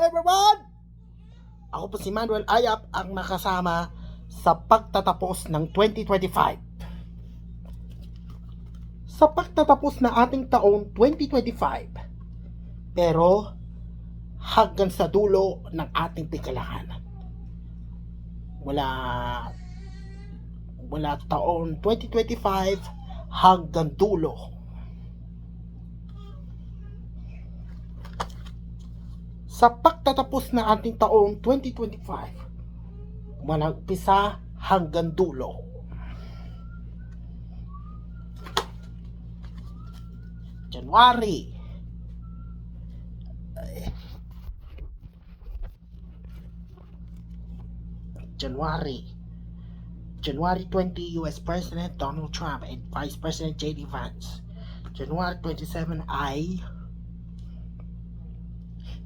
everyone! Ako po si Manuel Ayap ang makasama sa pagtatapos ng 2025. Sa pagtatapos na ating taong 2025, pero hanggang sa dulo ng ating pikalahan. Mula taong 2025 hanggang dulo. Sa pagtatapos ng ating taong 2025, mula umpisa hanggang dulo. January 20, US President Donald Trump and Vice President J.D. Vance. January 27 ay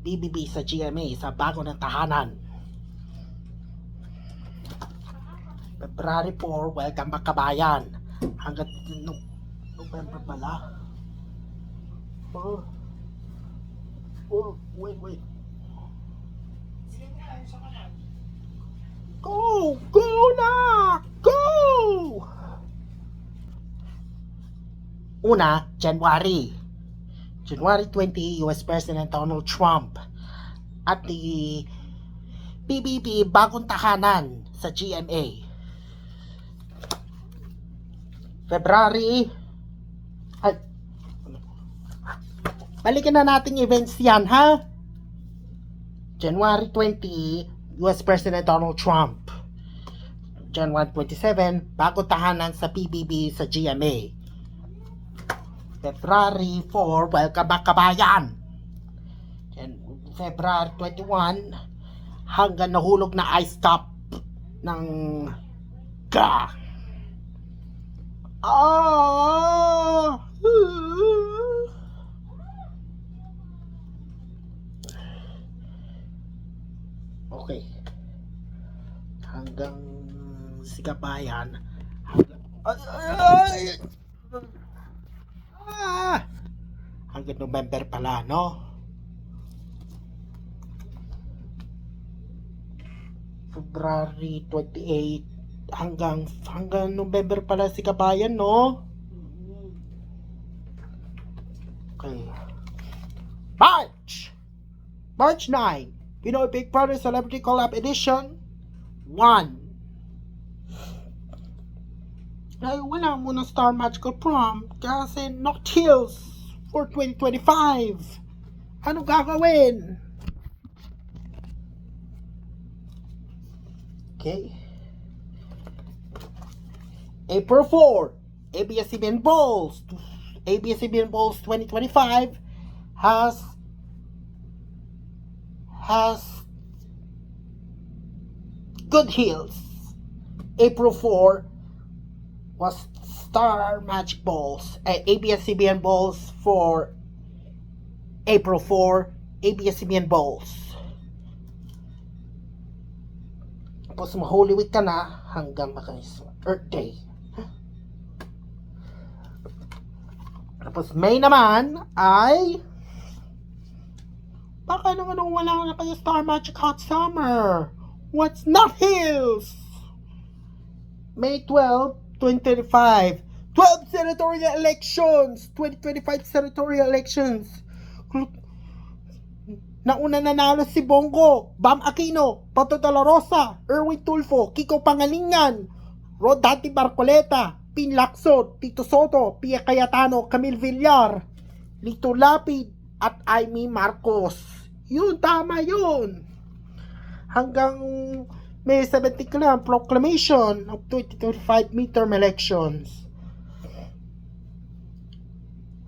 BBB sa GMA sa bago ng tahanan. February 4, welcome back kabayan. Hanggang November pala. Wait. Go na! Go! Una, January 20, US President Donald Trump at the BBB bagong tahanan sa GMA. February balikan na natin events yan, ha? January 20, US President Donald Trump. January 27, bagong tahanan sa PBB sa GMA. February 4, welcome back kabayan. February 21, hanggang nahulog na ice top ng ga. Okay. Hanggang si kabayan hanggang November pala, no? February 28 hanggang November pala si kabayan, no? Okay. March 9, Pinoy Big Brother Celebrity Collab Edition 1. Ay, wala muna Star Magical Prom kasi Knocked Hills for 2025. Ano gagawin? Okay. April 4, ABS-CBN Bowls 2025 has Good Hills. April 4 was Star Magic Balls, ABS-CBN Balls for April 4, ABS-CBN Balls. Tapos ma-Holy Week ka na hanggang Earth Day. Tapos May naman ay baka naman wala na kayo Star Magic Hot Summer. What's Not Hills? May 12, 2025. 12 senatorial elections. 2025 senatorial elections. Nauna nanalo si Bongo, Bam Aquino, Pato de la Rosa, Erwin Tulfo, Kiko Pangalingan, Rodati Barcoleta, Pin Lacson, Tito Soto, Pia Cayetano, Camille Villar, Lito Lapid, at Amy Marcos. Yun, tama yun. Hanggang May 17 ka lang, proclamation of 2025 midterm elections.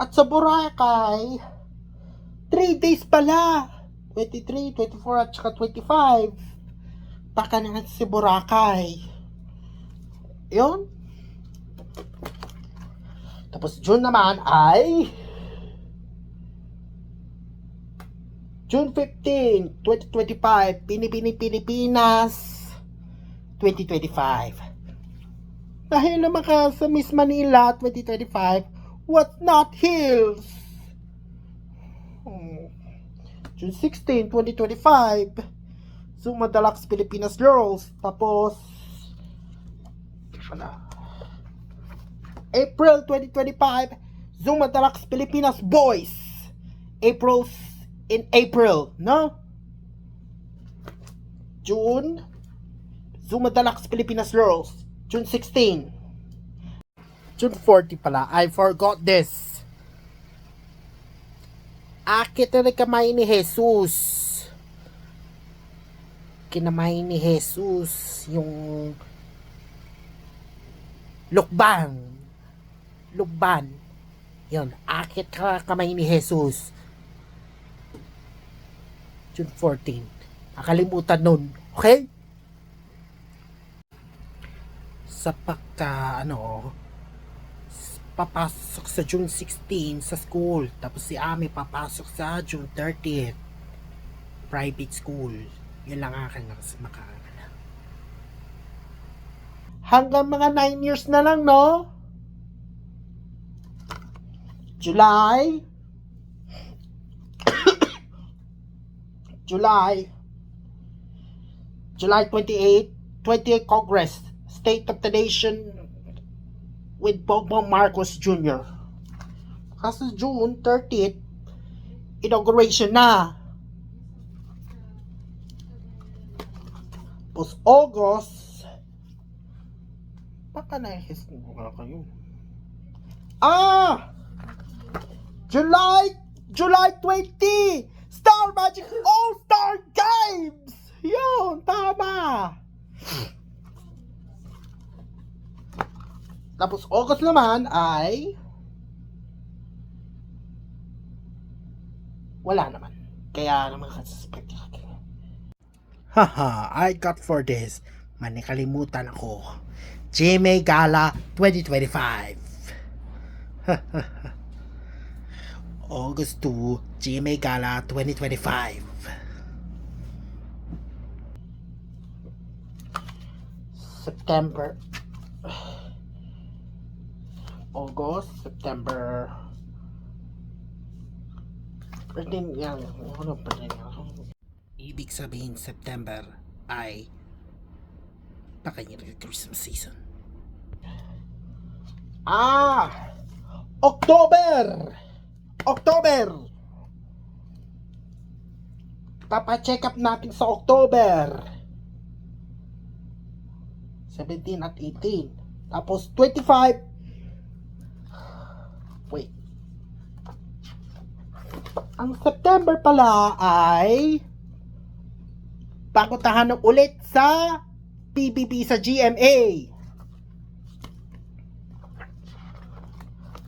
At sa Boracay, 3 days pala. 23, 24, at saka 25. Baka naman si Boracay. Yun. Tapos June naman ay June 15, 2025, Pinipini Pilipinas 2025. Dahil naman ka sa Miss Manila 2025, What's Not Hills. June 16, 2025, Zuma Deluxe Pilipinas Girls. Tapos, April 2025, Zuma Deluxe Pilipinas Boys. April's in April, no? June, Zuma Deluxe Pilipinas Girls. June 16. June 40 pala. I forgot this. Akit na kamay ni Jesus. Kinamay ni Jesus yung lukban. Yun. Akit ka kamay ni Jesus. June 14. Nakalimutan nun. Okay? Sa papasok sa June 16 sa school. Tapos si Ami papasok sa June 30th. Private school. Yun lang akin makakala. Hanggang mga 9 years na lang, no? July 28 Congress, State of the Nation with Bongbong Marcos Jr. Kasi June 30th, inauguration na. Tapos August, baka na-his kayo. July 20, Star Magic All-Star Games! Yun, tama! Tapos August naman ay wala naman. Kaya naman kasuspect. Haha, I got for this. Manikalimutan ako. GMA Gala 2025. August 2, GMA Gala 2025. September. August, September. Ibig sabihin September ay pakanyang Christmas season. October! Papa-check up natin sa October 17 at 18. Tapos 25. Wait. Ang September pala ay pagpuntahan ulit sa PBB sa GMA.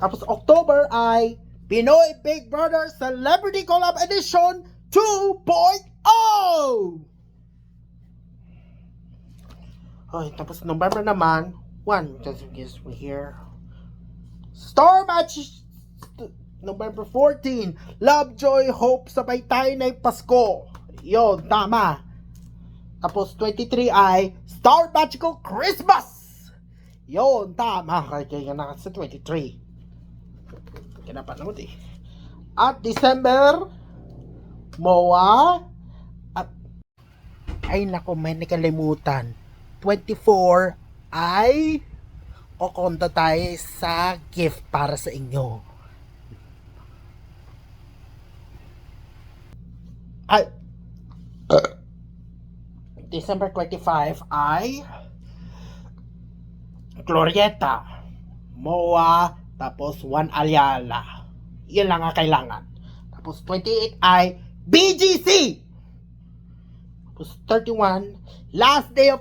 Tapos October ay Pinoy Big Brother Celebrity Collab Edition 2.0. Okay, tapos November naman, 1, just in case we hear. Star Match, November 14, Love, Joy, Hope, sabay tayo na Pasko. Yun, tama. Tapos 23 ay Star Magical Christmas. Yun, tama. Kaya na sa 23. Kinapanood eh. At December, MOA. At, ay nako, may nakalimutan. 24 ay kukonta tayo sa gift para sa inyo. Ay, December 25 ay Glorieta, MOA, tapos 1 Aliala. Yan lang ang kailangan. Tapos 28 ay BGC. Tapos 31, last day of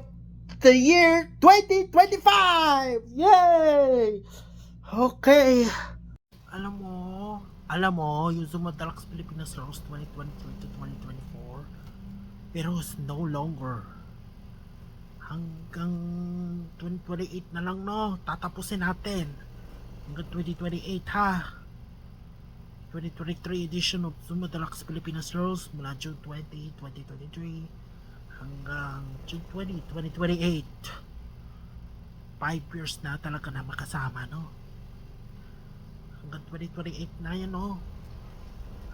the year 2025. Yay! Okay. Alam mo, yung Zuma Deluxe Pilipinas Rose 2023 to 2024, pero it's no longer. Hanggang 2028 na lang, no? Tatapusin natin. Hanggang 2028, ha? 2023 edition of Zuma Deluxe Pilipinas Rose mula June 20, 2023 hanggang June 20, 2028. 5 years na talaga na makasama, no? Hanggang 2028 na yan, no?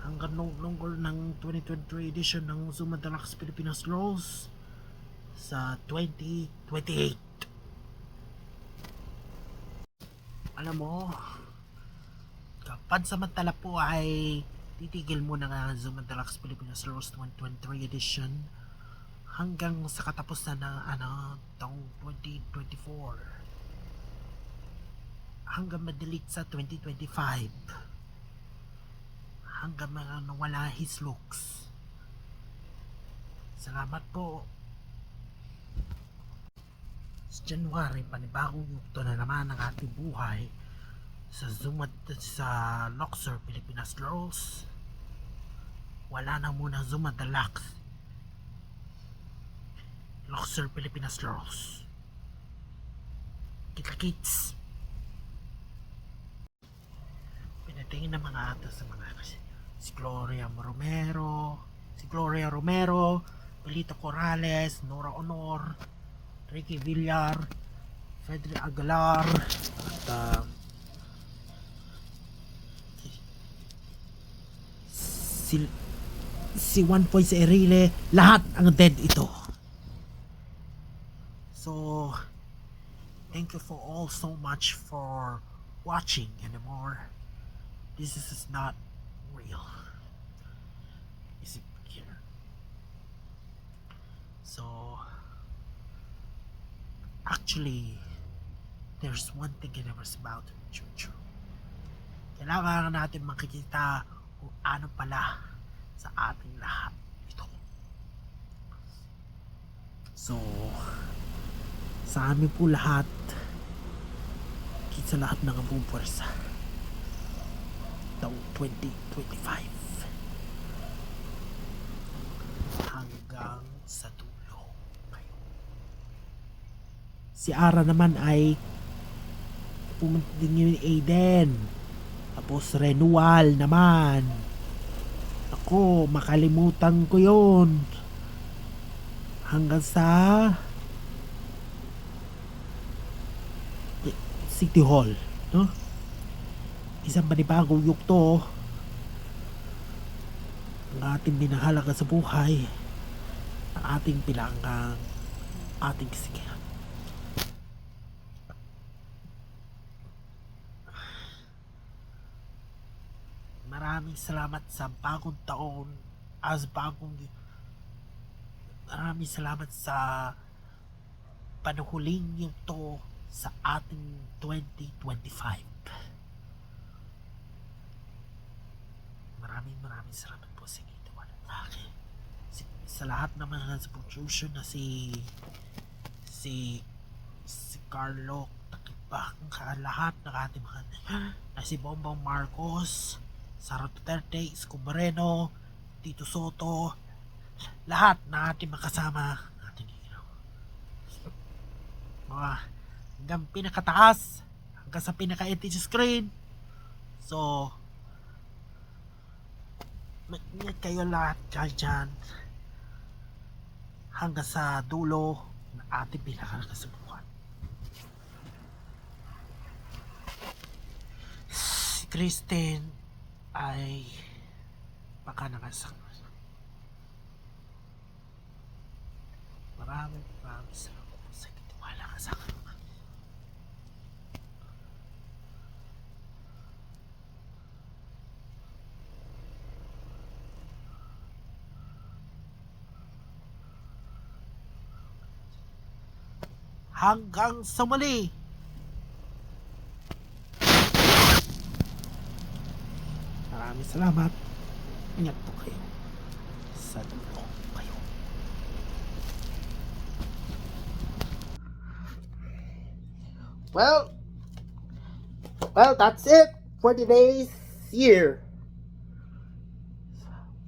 hanggang longer ng 2023 edition ng Zuma Deluxe Pilipinas Rolls sa 2028. Alam mo, pansamantala po ay titigil muna nga ang Zuma Deluxe Pilipinas Rolls 2023 edition hanggang sa katapusan ng taong 2024, hanggang ma-delete sa 2025, hanggang wala his looks. Salamat po. Sa January, panibagong yugto na naman ang ating buhay sa Luxor Pilipinas Rolls. Wala na muna Zuma Deluxe Luxor Pilipinas Rolls. Kita-kits. Pinatingin ng mga ato sa mga si Gloria Romero, Pelito Corrales, Nora Honor, Ricky Villar, Frederick Aguilar, at si Juan Poise Erile, lahat ang dead ito. So, thank you for all so much for watching anymore. This is not real. Is it here? So, actually, there's one thing I was about to true. Kailangan natin makikita kung ano pala sa ating lahat ito. So, sa amin po lahat, sa lahat ng buong pwersa, taong 2025 hanggang sa dulo kayo. Si Ara naman ay pumunta din yung Aiden, tapos renewal naman. Ako, makalimutan ko yun hanggang sa City Hall, no? Isang panibagong yugto ang ating minahalaga sa buhay, ang ating pilanggang, ating kisikihan. Maraming salamat sa bagong taon, maraming salamat sa panuhuling yugto sa ating 2025. Maraming salamat po sa inyo. Sa lahat naman sa production na si Carlo Takipang, lahat ng ating mga na si Bongbong Marcos, Sara Duterte, Isko Moreno, Tito Soto, lahat na ating makasama ating mga hanggang pinakataas, hanggang sa pinaka-edit screen. So, mag-ingat kayo lahat dyan hanggang sa dulo ng ating pinakakasubukan. Si Kristen ay baka nakasak. Maraming salamat po sa kitiwala ka sa akin. Hanggang sa muli. Maraming salamat. Ingat po kayo. Sa dulo kayo. Well, that's it for today's year.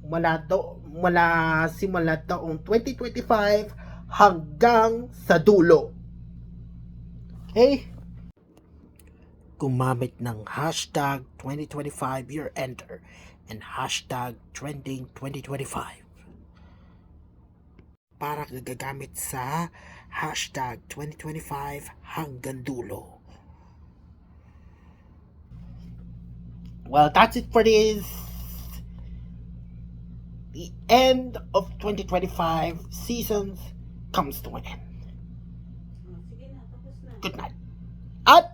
Simula taong 2025 hanggang sa dulo. Okay? Gumamit ng hashtag 2025 year ender and hashtag trending 2025 para gagamit sa hashtag 2025 hanggang dulo. Well, that's it for this the end of 2025 seasons comes to an end. Sige na, tapos na. Good night. At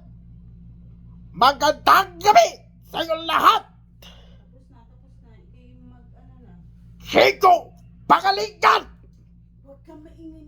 magandang gabi sa inyo lahat. Tapos na. Ikaw yung mag-ano na. Chico Pangalingan! Huwag kang maingay